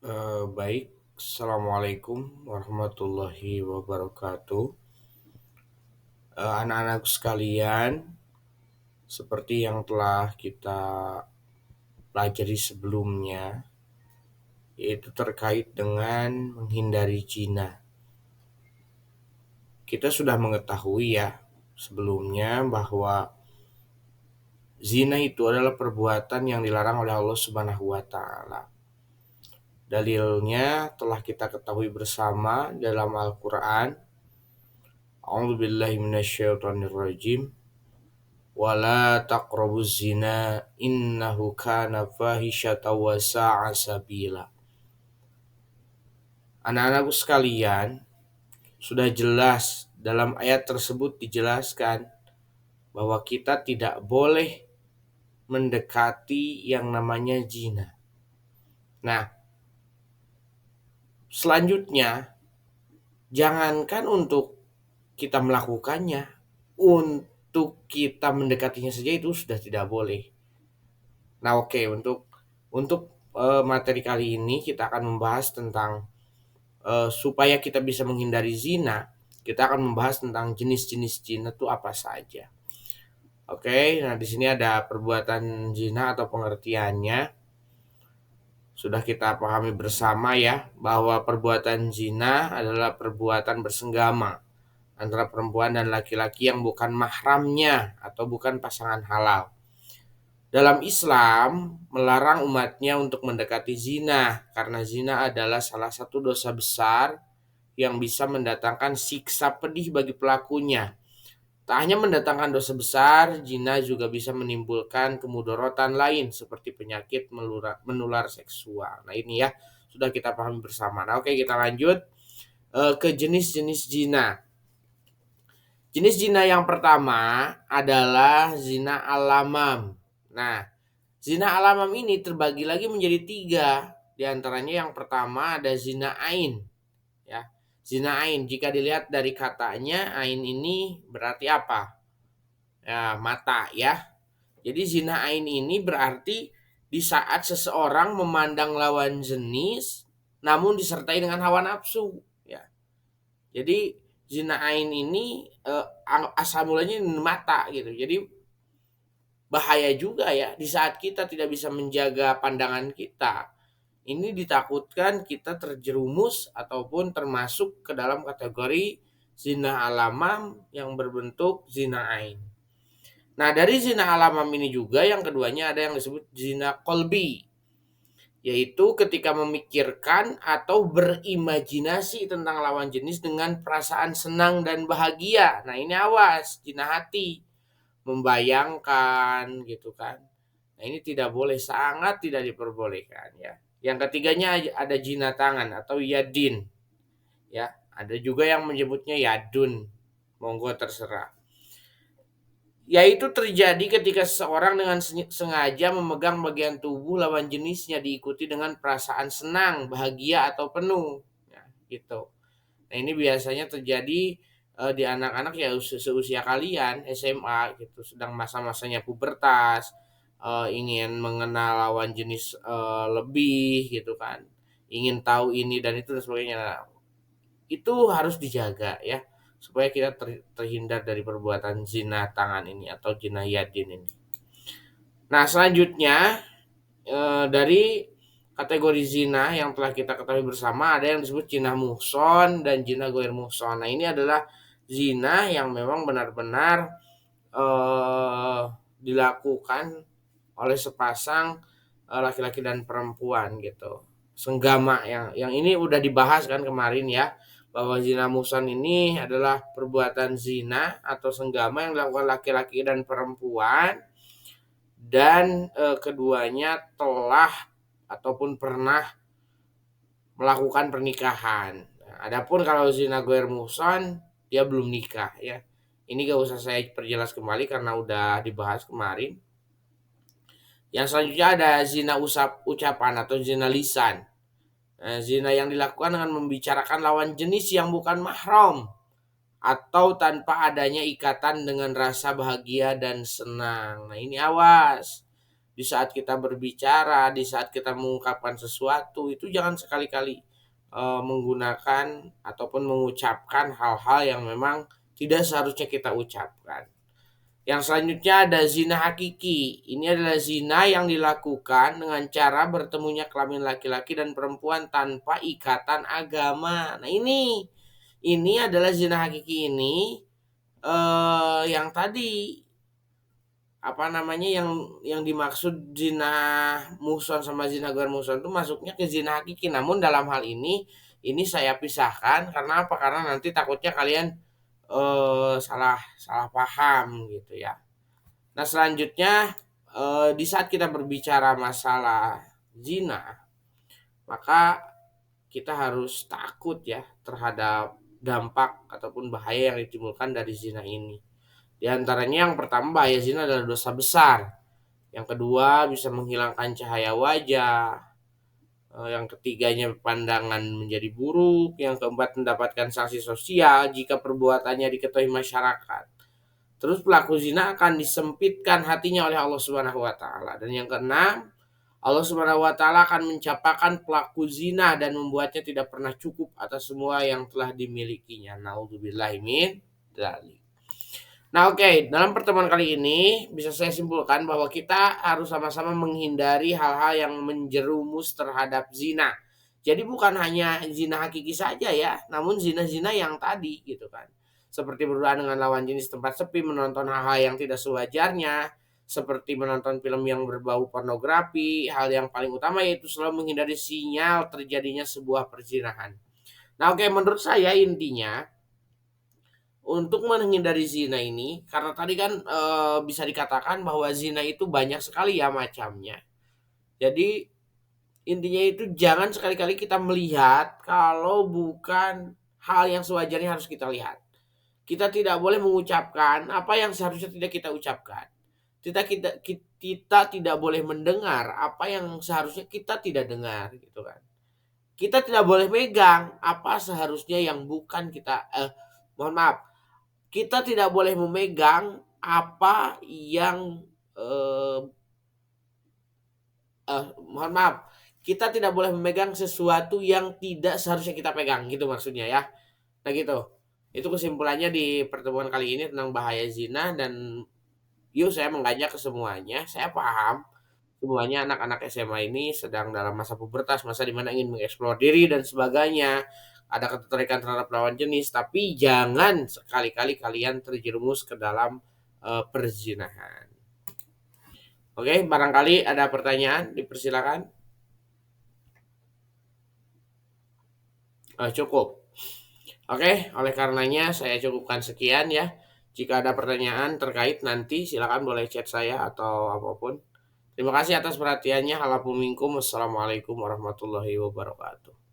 Baik, Assalamualaikum warahmatullahi wabarakatuh. Anak-anak sekalian, seperti yang telah kita pelajari sebelumnya, yaitu terkait dengan menghindari zina. Kita sudah mengetahui ya sebelumnya bahwa zina itu adalah perbuatan yang dilarang oleh Allah Subhanahu wa taala. Dalilnya telah kita ketahui bersama dalam Al-Qur'an. A'udzubillahi minasyaitonirrajim. Wala taqrabuz zina innahu kana fahisyatan wa sa'a sabila. Anak-anakku sekalian, sudah jelas dalam ayat tersebut dijelaskan bahwa kita tidak boleh mendekati yang namanya zina. Nah, selanjutnya jangankan untuk kita melakukannya, untuk kita mendekatinya saja itu sudah tidak boleh. Nah, oke, untuk materi kali ini kita akan membahas tentang supaya kita bisa menghindari zina. Kita akan membahas tentang jenis-jenis zina itu apa saja. Oke, nah di sini ada perbuatan zina atau pengertiannya. Sudah kita pahami bersama ya bahwa perbuatan zina adalah perbuatan bersenggama antara perempuan dan laki-laki yang bukan mahramnya atau bukan pasangan halal. Dalam Islam melarang umatnya untuk mendekati zina karena zina adalah salah satu dosa besar yang bisa mendatangkan siksa pedih bagi pelakunya. Tak hanya mendatangkan dosa besar, zina juga bisa menimbulkan kemudorotan lain seperti penyakit menular seksual. Nah ini ya sudah kita pahami bersama. Nah oke, kita lanjut ke jenis-jenis zina. Jenis zina yang pertama adalah zina alamam. Nah, zina alamam ini terbagi lagi menjadi 3. Di antaranya yang pertama ada zina ain. Ya, zina ain jika dilihat dari katanya, ain ini berarti apa? Ya, mata ya. Jadi zina ain ini berarti di saat seseorang memandang lawan jenis namun disertai dengan hawa nafsu ya. Jadi zina ain ini asal mulanya mata gitu. Jadi bahaya juga ya di saat kita tidak bisa menjaga pandangan kita. Ini ditakutkan kita terjerumus ataupun termasuk ke dalam kategori zina alamam yang berbentuk zina ain. Nah, dari zina alamam ini juga yang keduanya ada yang disebut zina kolbi, yaitu ketika memikirkan atau berimajinasi tentang lawan jenis dengan perasaan senang dan bahagia. Nah, ini awas, zina hati, membayangkan gitu kan. Nah, ini tidak boleh, sangat tidak diperbolehkan ya. Yang ketiganya ada zina tangan atau yadin. Ya, ada juga yang menyebutnya yadun. Monggo terserah. Yaitu terjadi ketika seseorang dengan sengaja memegang bagian tubuh lawan jenisnya diikuti dengan perasaan senang, bahagia atau penuh. Ya, gitu. Nah, ini biasanya terjadi di anak-anak ya seusia kalian SMA gitu, sedang masa-masanya pubertas, ingin mengenal lawan jenis lebih gitu kan, ingin tahu ini dan itu dan sebagainya. Nah, itu harus dijaga ya supaya kita terhindar dari perbuatan zina tangan ini atau zina yadin ini. Nah selanjutnya dari kategori zina yang telah kita ketahui bersama ada yang disebut zina muhson dan zina goir muhson. Nah ini adalah zina yang memang benar-benar dilakukan oleh sepasang laki-laki dan perempuan gitu. Senggama yang ini udah dibahas kan kemarin ya, bahwa zina muhson ini adalah perbuatan zina atau senggama yang dilakukan laki-laki dan perempuan dan keduanya telah ataupun pernah melakukan pernikahan. Nah, adapun kalau zina goir muhson dia belum nikah ya. Ini gak usah saya perjelas kembali karena udah dibahas kemarin. Yang selanjutnya ada zina ucapan atau zina lisan. Nah, zina yang dilakukan dengan membicarakan lawan jenis yang bukan mahram atau tanpa adanya ikatan dengan rasa bahagia dan senang. Nah, ini awas. di saat kita berbicara, di saat kita mengungkapkan sesuatu, itu jangan sekali-kali menggunakan ataupun mengucapkan hal-hal yang memang tidak seharusnya kita ucapkan. Yang selanjutnya ada zina hakiki. Ini adalah zina yang dilakukan dengan cara bertemunya kelamin laki-laki dan perempuan tanpa ikatan agama. Nah, ini adalah zina hakiki ini yang tadi apa namanya, yang dimaksud zina muhson sama zina ghair muhson itu masuknya ke zina hakiki. Namun dalam hal ini saya pisahkan karena apa? Karena nanti takutnya kalian salah salah paham gitu ya. Nah, selanjutnya di saat kita berbicara masalah zina, maka kita harus takut ya terhadap dampak ataupun bahaya yang ditimbulkan dari zina ini. Di antaranya yang pertama, bahaya zina adalah dosa besar. Yang kedua, bisa menghilangkan cahaya wajah. Yang ketiganya, pandangan menjadi buruk. Yang keempat, mendapatkan sanksi sosial jika perbuatannya diketahui masyarakat. Terus pelaku zina akan disempitkan hatinya oleh Allah Subhanahu wa taala. Dan yang keenam, Allah Subhanahu wa taala akan mencapakan pelaku zina dan membuatnya tidak pernah cukup atas semua yang telah dimilikinya. Nauzubillahi min dzalik. Nah, oke, dalam pertemuan kali ini bisa saya simpulkan bahwa kita harus sama-sama menghindari hal-hal yang menjerumus terhadap zina. Jadi bukan hanya zina hakiki saja ya, namun zina-zina yang tadi gitu kan. Seperti berduaan dengan lawan jenis tempat sepi, menonton hal-hal yang tidak sewajarnya, seperti menonton film yang berbau pornografi. Hal yang paling utama yaitu selalu menghindari sinyal terjadinya sebuah perzinahan. Nah, oke, menurut saya intinya untuk menghindari zina ini, karena tadi kan bisa dikatakan bahwa zina itu banyak sekali ya macamnya. Jadi intinya itu jangan sekali-kali kita melihat kalau bukan hal yang sewajarnya harus kita lihat. Kita tidak boleh mengucapkan apa yang seharusnya tidak kita ucapkan. Kita tidak boleh mendengar apa yang seharusnya kita tidak dengar gitu kan. Kita tidak boleh megang apa seharusnya yang bukan kita mohon maaf, kita tidak boleh memegang apa yang eh, mohon maaf, kita tidak boleh memegang sesuatu yang tidak seharusnya kita pegang gitu maksudnya ya. Nah gitu. Itu kesimpulannya di pertemuan kali ini tentang bahaya zina. Dan yuk, saya mengajak ke semuanya. Saya paham semuanya anak-anak SMA ini sedang dalam masa pubertas, masa dimana ingin mengeksplor diri dan sebagainya. Ada ketertarikan terhadap lawan jenis, tapi jangan sekali-kali kalian terjerumus ke dalam perzinahan. Oke, barangkali ada pertanyaan, dipersilakan. Cukup. Oke, oleh karenanya saya cukupkan sekian ya. Jika ada pertanyaan terkait nanti silakan boleh chat saya atau apapun. Terima kasih atas perhatiannya. Halafu minkum. Wassalamualaikum warahmatullahi wabarakatuh.